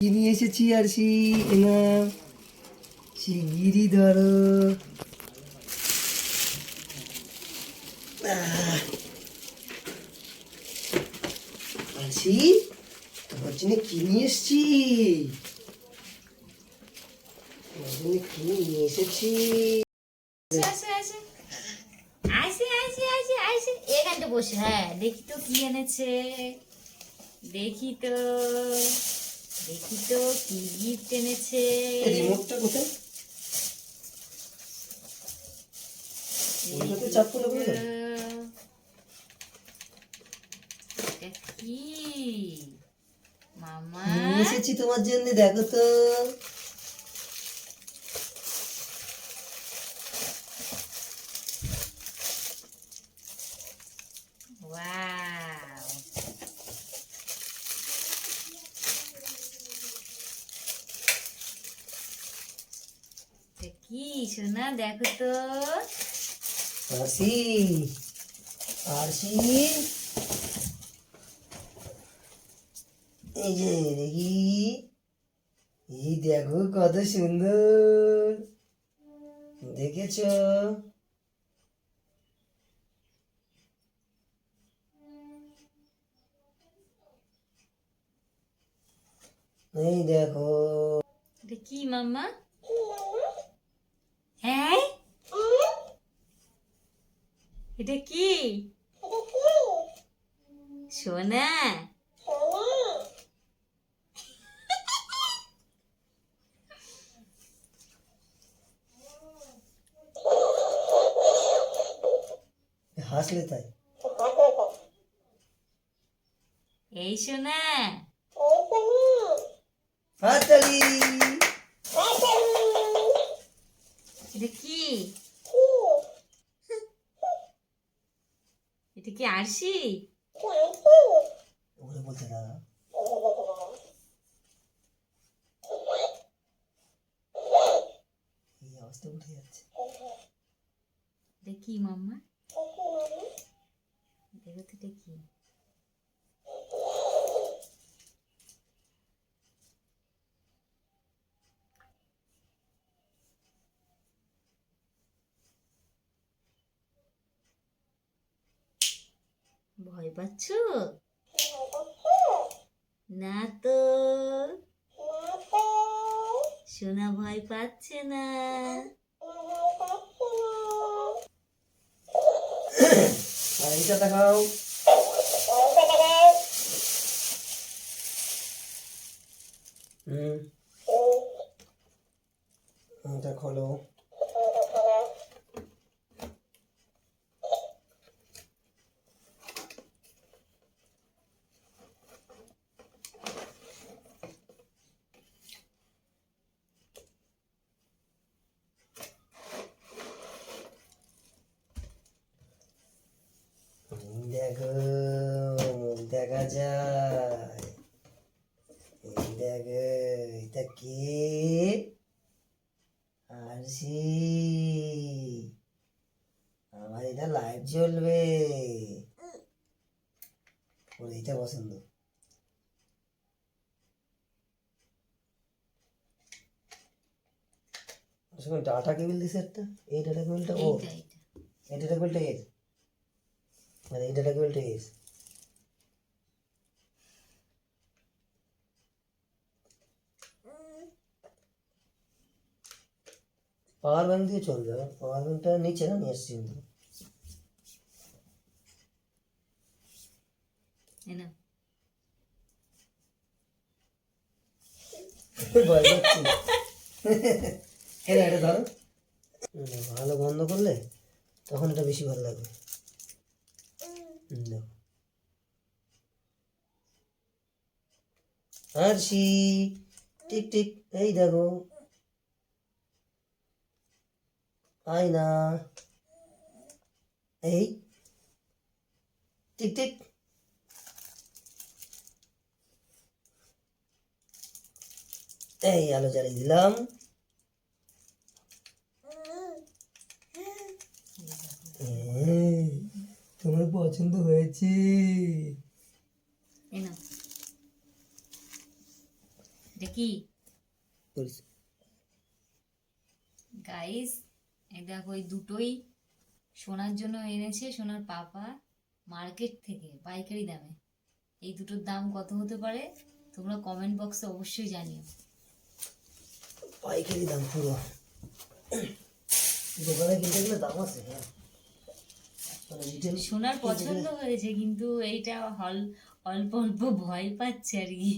কি নিয়ে এসেছি আরশি, এনা শিগগিরই ধরো। আরশি, তোমার জন্য কি নিয়ে এসেছি, তোমার জন্য কি নিয়ে এসেছি। এখানটা বসে, হ্যাঁ দেখি তো কি এনেছে, দেখি তো কি গিফট এনেছে। রিমোটটা কোথায়? ওইটাতে চাপ করলে বলে দেবে। এটা কি মামা? নিয়ে এসেছি তোমার জন্য, দেখো তো। ওয়াও, এটা কি সোনা, দেখো তো। আরশি, আরশি, এই যে দেখি, এই দেখো কত সুন্দর, দেখেছো? এই দেখো। এটা কি মামা? হ্যাঁ, এটা কি সোনা? হাসলে তাই। এই সোনা, হাততালি। এটা কি? এটা কি আরশি? ওরে বলতে দাদা, এই অবস্থা উঠে যাচ্ছে। এটা কি মাম্মা? দেখো তো এটা কি। ভয় পাচ্ছ? না তো, সোনা ভয় পাচ্ছে না। আর এইটা দেখাও। হুম, এটা খোলো। দেখো, মুখ দেখা যায়। এই দেখো, এটা কি? আরশি, আমার এটা লাইট জ্বলবে। ওর এইটা পছন্দ। ডাটা কেবিল দিছে একটা, এই ডাটা কেবিলটা ও, এইটা এই ডাটা কেবিলটা এর, আর এই ডাটা কেবিলটা এর। পাওয়ার ব্যাংক দিয়ে চলবে, পাওয়ার ব্যাংকটা নিচে না, নিয়ে এসছি কিন্তু। না, ভয় পাচ্ছি। এটা ধরো, ভালো বন্ধ করলে তখন এটা বেশি ভালো লাগবে। দেখো, আরশি, টিক টিক, এই দেখো আয়না, এই টিক টিক, এই আলো জ্বালিয়ে দিলাম। তোমার পছন্দ হয়েছে? এই নাও। এটা কি পরিচয়। গাইস? এই দেখো, এই দুটোই সোনার জন্য এনেছে সোনার পাপা মার্কেট থেকে পাইকারি দামে। এই দুটোর দাম কত হতে পারে তোমরা কমেন্ট বক্সে অবশ্যই জানিও। পাইকারি দাম পুরো, দোকানে কিনতে গেলে দাম আছে, হ্যাঁ মানে রিটেল। সোনার পছন্দ হয়েছে, কিন্তু এইটা অল্প অল্প ভয় পাচ্ছে আর কি।